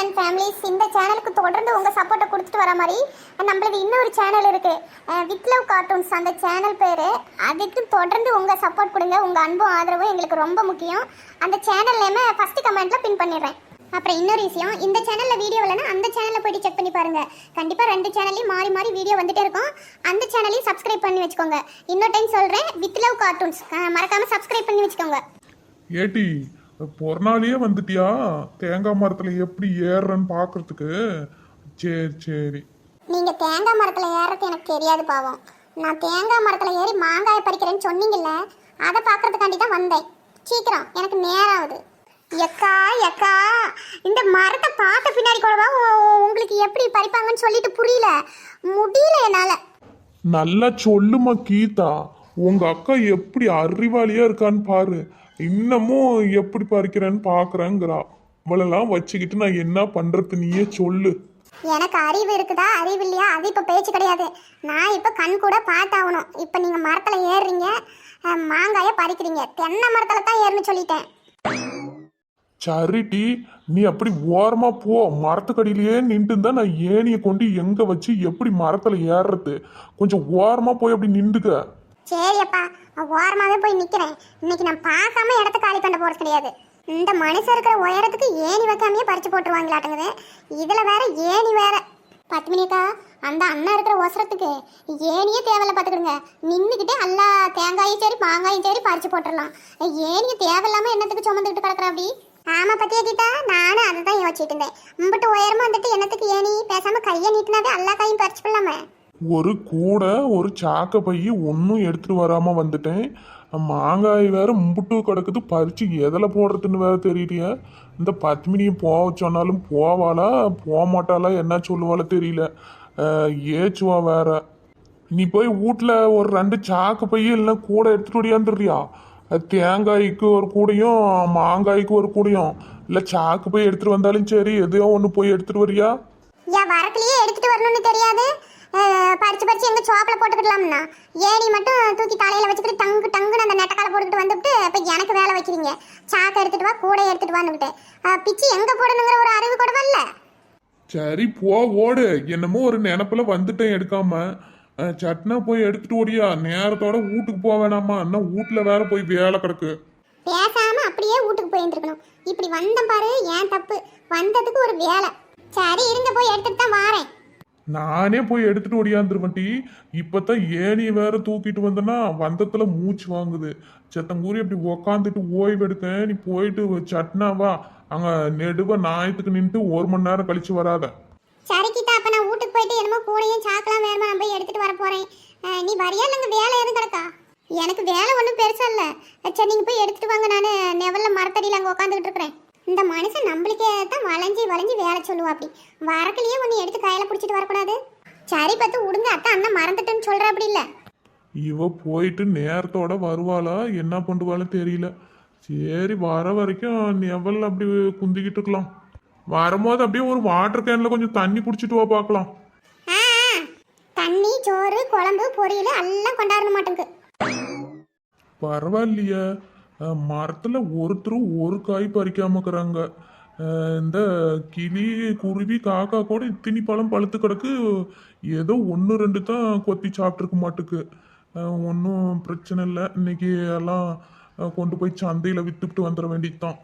And families, இந்த சேனலுக்கு தொடர்ந்து உங்கள் சப்போர்ட்டை கொடுத்துட்டு வர மாதிரி நம்மளுக்கு இன்னொரு சேனல் இருக்குது, வித் லவ் கார்ட்டூன்ஸ். அந்த சேனல் பேர். அதுக்கு தொடர்ந்து உங்கள் சப்போர்ட் கொடுங்க. உங்கள் அன்பும் ஆதரவும் எங்களுக்கு ரொம்ப முக்கியம். அந்த சேனல் நேமை ஃபஸ்ட்டு கமெண்ட்டில் பின் பண்ணிடுறேன். அப்புறம் இன்னொரு விஷயம், இந்த சேனலில் வீடியோ இல்லைன்னா அந்த சேனலில் போய்ட்டு செக் பண்ணி பாருங்கள். கண்டிப்பாக 2 சேனல்லையும் மாறி மாறி வீடியோ வந்துட்டே இருக்கும். அந்த சேனலையும் சப்ஸ்கிரைப் பண்ணி வச்சுக்கோங்க. இன்னொரு டைம் சொல்கிறேன், வித் லவ் கார்ட்டூன்ஸ் மறக்காமல் சப்ஸ்கிரைப் பண்ணி வச்சுக்கோங்க. ஏட்டி பொறநாளையே வந்துட்டியா? தேங்காய் மரத்துல எப்படி ஏறுறன்னு பாக்குறதுக்கு. சரி சரி. நீங்கள் தேங்காய் மரத்தில் ஏறுறது எனக்கு தெரியாது பாவம். நான் தேங்காய் மரத்தில் ஏறி மாங்காயை பறிக்கிறேன்னு சொன்னீங்கல்ல, அதை பார்க்கறதுக்காண்டி தான் வந்தேன். சீக்கிரம், எனக்கு நேரம் ஆகுது. எக்கா எக்கா, இந்த மரத்தை பார்த்த பின்னாடி கூடவா உங்களுக்கு எப்படி பறிப்பாங்கன்னு சொல்லிட்டு புரியல, முடியல என்னால். நல்லா சொல்லுமா கீதா, உங்க அக்கா எப்படி அறிவாளியா இருக்கான்னு பாரு. இன்னமும் எப்படி பறிக்கிறேன்னு பாக்குறேங்கிறா. இவளெல்லாம் வச்சுக்கிட்டு நான் என்ன பண்றது, நீயே சொல்லு. எனக்கு அறிவு இருக்குதா அறிவு இல்லையா அது இப்போ பேச்சு கிடையாது. நான் இப்போ கண் கூட பார்த்தாகணும். இப்போ நீங்கள் மரத்தில் ஏறுறீங்க, மாங்காயை பறிக்கிறீங்க. தென்னை மரத்தில் தான் ஏறணும்னு சொல்லிட்டேன். சரிட்டி, நீ அப்படி ஓரமா போ. மரத்துக்கடியிலேயே நின்று இருந்தா நான் ஏணியை கொண்டு எங்க வச்சு எப்படி மரத்துல ஏறுறது? கொஞ்சம் ஓரமா போய் அப்படி நின்றுக்க. சரி அப்பா, ஓரமாகவே போய் நிற்கிறேன். இன்னைக்கு நான் பார்க்காம இடத்த காலி பண்ண போகிறது கிடையாது. இந்த மனுஷன் இருக்கிற உயரத்துக்கு ஏணி வைக்காமையே பறிச்சு போட்டுருவாங்களாட்டுங்குது. இதில் வேற ஏணி வேற. 10 மணிக்கா, அந்த அண்ணா இருக்கிற ஒசரத்துக்கு ஏனியே தேவையில்ல பார்த்துக்கிடுங்க. நின்றுக்கிட்டே எல்லா தேங்காயும் சரி மாங்காயும் சரி பறிச்சு போட்டுடலாம். ஏனியை தேவையில்லாமல் என்னத்துக்கு சுமந்துக்கிட்டு கிடக்குற அப்படி? ஆமா பத்தியா கீதா, நானும் அதை தான் யோசிச்சுட்டு இருந்தேன். இம்பிட்டு உயரமா வந்துட்டு என்னத்துக்கு ஏனி? பேசாம கையை நீட்டினாவே எல்லா கையும் பறிச்சு போடலாமே. ஒரு கூடை ஒரு சாக்க பைய ஒன்றும் எடுத்துட்டு வராம வந்துட்டேன். மாங்காய் வேற மும்புட்டு கிடக்குது, பறிச்சு எதில் போடுறதுன்னு வேற தெரியலையா. இந்த 10 மணியை போக சொன்னாலும் போவாளா போக மாட்டாளா, என்ன சொல்லுவாளா தெரியல. ஏச்சுவா வேற. நீ போய் வீட்டில் ஒரு 2 சாக்கு பைய இல்லைன்னா கூடை எடுத்துட்டு ஓடியாந்துடுறியா? தேங்காய்க்கு ஒரு கூடையும் மாங்காய்க்கு ஒரு கூடையும் இல்லை சாக்கு போய் எடுத்துட்டு வந்தாலும் சரி, எதையோ ஒன்று போய் எடுத்துட்டு வரியா? ஏன் வரக்குலயே எடுத்துட்டு வரணும்னு தெரியாது? பறிச்சு பறிச்சு எங்க சோப்பில் போட்டுக்கிடலாம்னா ஏணி மட்டும் தூக்கி தலையில வச்சுக்கிட்டு டங்கு டங்குன்னு அந்த நெட்டக்கால போட்டுக்கிட்டு வந்துட்டு இப்போ எனக்கு வேலை வைக்கிறீங்க. சாக்கை எடுத்துட்டு வா, கூடை எடுத்துட்டு வான்னுக்கிட்டு பிச்சு எங்க போடணுங்கிற ஒரு அறிவு கூட வரல. சரி போ ஓடு. என்னமோ ஒரு நினப்புல வந்துட்டேன் எடுக்காம. சட்னா போய் எடுத்துட்டு ஓடியா. நேரத்தோட வீட்டுக்கு போக வேணாமா? இன்னும் வீட்டுல வேற போய் வேலை கிடக்கு. பேசாம அப்படியே வீட்டுக்கு போயிருந்துருக்கணும். இப்படி வந்தேன் பாரு, ஏன் தப்பு. வந்ததுக்கு ஒரு வேலை. சரி இருங்க, போய் எடுத்துட்டு தான் வாரேன். நானே போய் எடுத்துட்டு ஓடியாந்துருவன்டி. இப்பதான் ஏணியை வேற தூக்கிட்டு வந்தேன்னா வந்தத்துல மூச்சு வாங்குது. செத்தங்கூறி அப்படி உக்காந்துட்டு ஓய்வு எடுக்க. நீ போயிட்டு சட்னா வா. அங்க நெடுவ நாயத்துக்கு நின்று 1 மணி நேரம் கழிச்சு வராத. சரி கீதா, அப்ப நான் வீட்டுக்கு போயிட்டு என்னமோ கூடையும் சாக்கலாம் வேணுமா நான் போய் எடுத்துட்டு வர போறேன். நீ வரியா இல்லைங்க? வேலை எதுவும் கிடக்கா? எனக்கு வேலை ஒன்றும் பெருசா இல்லை. சரி நீங்க போய் எடுத்துட்டு வாங்க. நான் நெவல்ல மரத்தடியில் அங்கே உட்காந்துக்கிட்டு இருக்கிறேன். இந்த மனுஷன் நம்மளுக்கே தான் வளைஞ்சி வளைஞ்சி வேலை சொல்லுவா. அப்படி வரக்குலயே ஒன்று எடுத்து கையில பிடிச்சிட்டு வரக்கூடாது. சரி பார்த்து விடுங்க, அத்தை அண்ணன் மறந்துட்டுன்னு சொல்ற அப்படி இல்லை. இவ போயிட்டு நேரத்தோட வருவாளா என்ன பண்ணுவாளும் தெரியல. சரி வர வரைக்கும் நெவல் அப்படி குந்திக்கிட்டு இருக்கலாம். வரும்போது அப்படியே ஒரு வாட்டர் கேன்ல கொஞ்சம் தண்ணி குடிச்சிட்டு வா பார்க்கலாம். தண்ணி சோறு குழம்பு பொரியல் எல்லாம் கொண்டாட மாட்டேங்குது. பரவாயில்லையே, மரத்துல ஒருத்தரும் ஒரு காய் பறிக்காம இருக்கிறாங்க. இந்த கிளி குருவி காக்கா கூட இத்தினி பழம் பழுத்து கிடக்கு. ஏதோ 1 2 தான் கொத்தி சாப்பிட்ருக்க மாட்டுக்கு. ஒன்றும் பிரச்சனை இல்லை. இன்னைக்கு எல்லாம் கொண்டு போய் சந்தையில் வித்துட்டு வந்துட வேண்டியதுதான்.